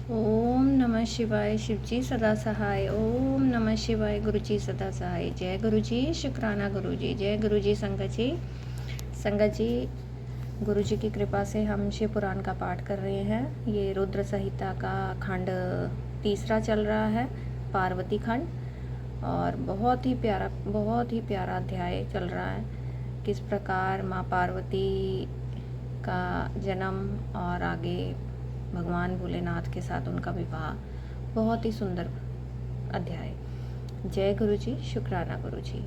ओम नमः शिवाय। शिव जी सदा सहाय। ओम नमः शिवाय। गुरु जी सदा सहाय। जय गुरु जी। शुक्राना गुरु जी। जय गुरु जी। संगत जी, संगत जी, गुरु जी की कृपा से हम शिव पुराण का पाठ कर रहे हैं। ये रुद्र संहिता का खंड तीसरा चल रहा है, पार्वती खंड, और बहुत ही प्यारा अध्याय चल रहा है। किस प्रकार माँ पार्वती का जन्म और आगे भगवान भोलेनाथ के साथ उनका विवाह, बहुत ही सुंदर अध्याय। जय गुरु जी। शुक्राना गुरु जी।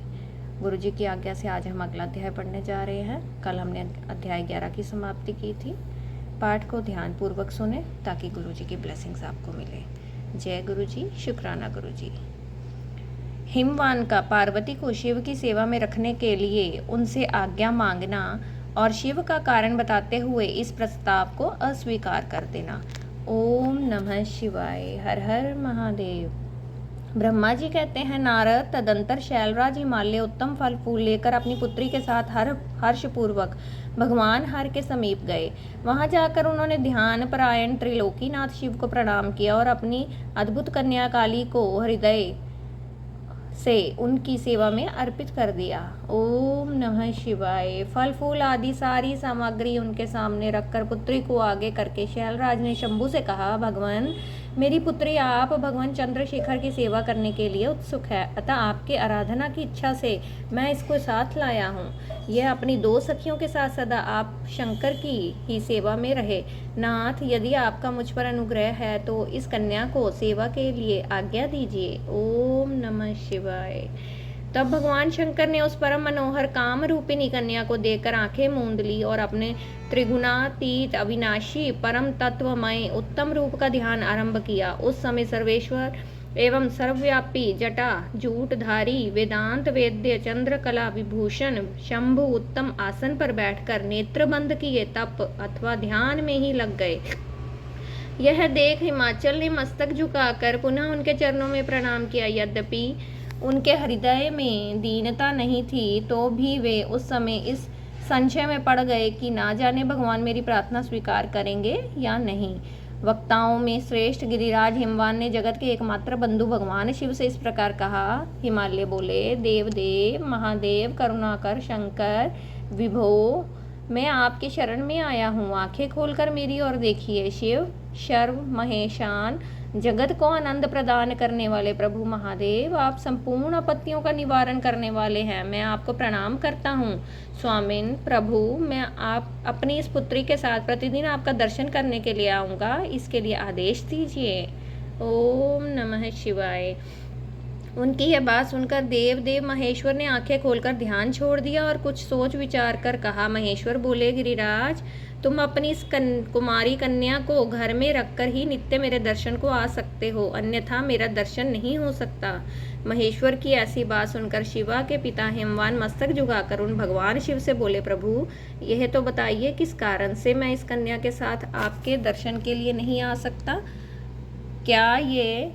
गुरु जी की आज्ञा से आज हम अगला अध्याय पढ़ने जा रहे हैं। कल हमने अध्याय 11 की समाप्ति की थी। पाठ को ध्यान पूर्वक सुने ताकि गुरु जी की ब्लेसिंग्स आपको मिले। जय गुरु जी। शुक्राना गुरु जी। हिमवान का पार्वती को शिव की सेवा में रखने के लिए उनसे आज्ञा मांगना और शिव का कारण बताते हुए इस प्रस्ताव को अस्वीकार कर देना। ओम नमः शिवाय। हर हर महादेव। ब्रह्मा जी कहते हैं, नारद तदंतर शैलराज हिमालय उत्तम फल फूल लेकर अपनी पुत्री के साथ हर्षपूर्वक भगवान हर के समीप गए। वहां जाकर उन्होंने ध्यान परायण त्रिलोकीनाथ शिव को प्रणाम किया और अपनी अद्भुत कन्या काली को हृदय से उनकी सेवा में अर्पित कर दिया। ओम नमः शिवाय। फल फूल आदि सारी सामग्री उनके सामने रखकर पुत्री को आगे करके शैलराज ने शंभु से कहा, भगवान, मेरी पुत्री आप भगवान चंद्रशेखर की सेवा करने के लिए उत्सुक है, अतः आपके आराधना की इच्छा से मैं इसको साथ लाया हूँ। यह अपनी दो सखियों के साथ सदा आप शंकर की ही सेवा में रहे। नाथ, यदि आपका मुझ पर अनुग्रह है तो इस कन्या को सेवा के लिए आज्ञा दीजिए। ओम नमः शिवाय। तब भगवान शंकर ने उस परम मनोहर काम रूपिणी कन्या को देखकर आंखें मूंद ली और अपने त्रिगुणातीत अविनाशी परम तत्वमय उत्तम रूप का ध्यान आरंभ किया। उस समय सर्वेश्वर एवं सर्वव्यापी जटा जूटधारी वेदांत वेद्य चंद्रकला विभूषण शंभु उत्तम आसन पर बैठकर नेत्र बंद किए तप अथवा ध्यान में ही लग गए। यह देख हिमाचल ने मस्तक झुकाकर पुनः उनके चरणों में प्रणाम किया। यद्यपि उनके हृदय में दीनता नहीं थी तो भी वे उस समय इस संशय में पड़ गए कि ना जाने भगवान मेरी प्रार्थना स्वीकार करेंगे या नहीं। वक्ताओं में श्रेष्ठ गिरिराज हिमवान ने जगत के एकमात्र बंधु भगवान शिव से इस प्रकार कहा। हिमालय बोले, देवदेव महादेव करुणाकर शंकर विभो, मैं आपके शरण में आया हूँ, आंखें खोलकर मेरी ओर देखिए। शिव सर्व महेशान जगत को आनंद प्रदान करने वाले प्रभु महादेव, आप संपूर्ण आपत्तियों का निवारण करने वाले हैं। मैं आपको प्रणाम करता हूँ। स्वामिन प्रभु, मैं आप अपनी इस पुत्री के साथ प्रतिदिन आपका दर्शन करने के लिए आऊँगा, इसके लिए आदेश दीजिए। ओम नमः शिवाय। उनकी यह बात सुनकर देव महेश्वर ने आंखें खोलकर ध्यान छोड़ दिया और कुछ सोच विचार कर कहा। महेश्वर बोले, गिरिराज, तुम अपनी इस कुमारी कन्या को घर में रखकर ही नित्य मेरे दर्शन को आ सकते हो, अन्यथा मेरा दर्शन नहीं हो सकता। महेश्वर की ऐसी बात सुनकर शिवा के पिता हिमवान मस्तक झुकाकर उन भगवान शिव से बोले, प्रभु, यह तो बताइए किस कारण से मैं इस कन्या के साथ आपके दर्शन के लिए नहीं आ सकता? क्या ये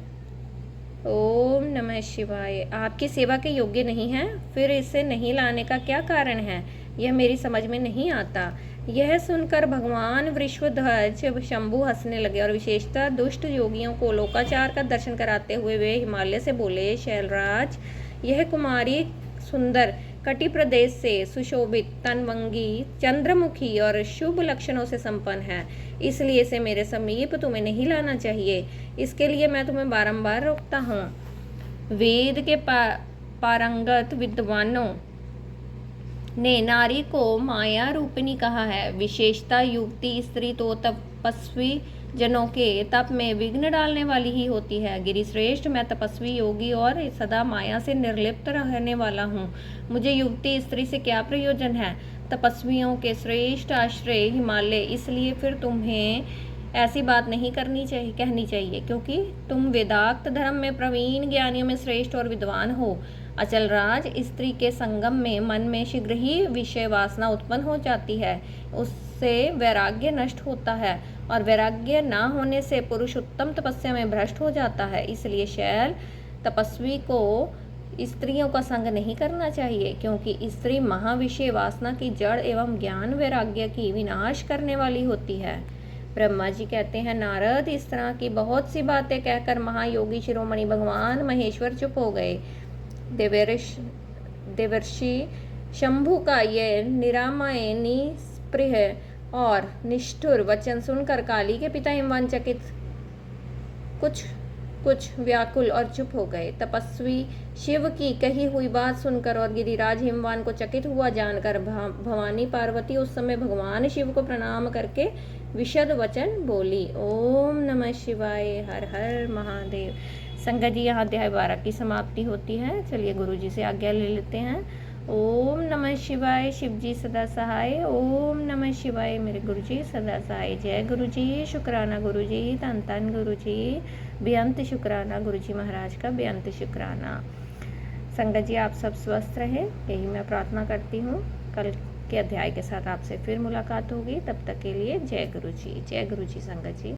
ओम नमः शिवाय आपकी सेवा के योग्य नहीं है? फिर इसे नहीं लाने का क्या कारण है? यह मेरी समझ में नहीं आता। यह सुनकर भगवान वृषभध्वज शंभु हंसने लगे और विशेषतः दुष्ट योगियों को लोकाचार का दर्शन कराते हुए वे हिमालय से बोले, शैलराज, यह कुमारी सुंदर कटि प्रदेश से सुशोभित तनवंगी चंद्रमुखी और शुभ लक्षणों से संपन्न है, इसलिए इसे मेरे समीप तुम्हें नहीं लाना चाहिए। इसके लिए मैं तुम्हें बारंबार रोकता हूँ। वेद के पारंगत विद्वानों ने नारी को माया रूपिणी कहा है। विशेषता युक्ति स्त्री तो तपस्वी जनों के तप में विघ्न डालने वाली ही होती है। गिरिश्रेष्ठ, मैं तपस्वी योगी और सदा माया से निर्लिप्त रहने वाला हूँ। मुझे युक्ति स्त्री से क्या प्रयोजन है? तपस्वियों के श्रेष्ठ आश्रय हिमालय, इसलिए फिर तुम्हें ऐसी बात नहीं कहनी चाहिए, क्योंकि तुम वेदाक्त धर्म में प्रवीण ज्ञानियों में श्रेष्ठ और विद्वान हो। अचलराज, स्त्री के संगम में मन में शीघ्र ही विषय वासना उत्पन्न हो जाती है, उससे वैराग्य नष्ट होता है और वैराग्य न होने से पुरुष उत्तम तपस्या में भ्रष्ट हो जाता है। इसलिए शैल तपस्वी को स्त्रियों का संग नहीं करना चाहिए, क्योंकि स्त्री महाविषय वासना की जड़ एवं ज्ञान वैराग्य की विनाश करने वाली होती है। ब्रह्मा जी कहते हैं नारद इस तरह की बहुत सी बातें कहकर महायोगी शिरोमणि भगवान महेश्वर चुप हो गए। देवर्षि शंभु का ये निरामय निस्पृह और निष्ठुर वचन सुनकर काली के पिता हिमवान चकित कुछ व्याकुल और चुप हो गए। तपस्वी शिव की कही हुई बात सुनकर और गिरिराज हिमवान को चकित हुआ जानकर भवानी पार्वती उस समय भगवान शिव को प्रणाम करके विशद वचन बोली। ओम नमः शिवाय, हर हर महादेव। संगत जी यहाँ अध्याय 12 की समाप्ति होती है। चलिए गुरु जी से आज्ञा ले लेते हैं। ओम नमः शिवाय, शिव जी सदा सहाय। ओम नमः शिवाय, मेरे गुरु जी सदा सहाय। जय गुरु जी, शुक्राना गुरु जी, धन धन गुरु जी, बेअंत शुक्राना गुरु जी महाराज का, बेअंत शुक्राना। संगत जी आप सब स्वस्थ रहे, यही मैं प्रार्थना करती हूँ। कल के अध्याय के साथ आपसे फिर मुलाकात होगी, तब तक के लिए जय गुरु जी, जय गुरु जी संगत जी।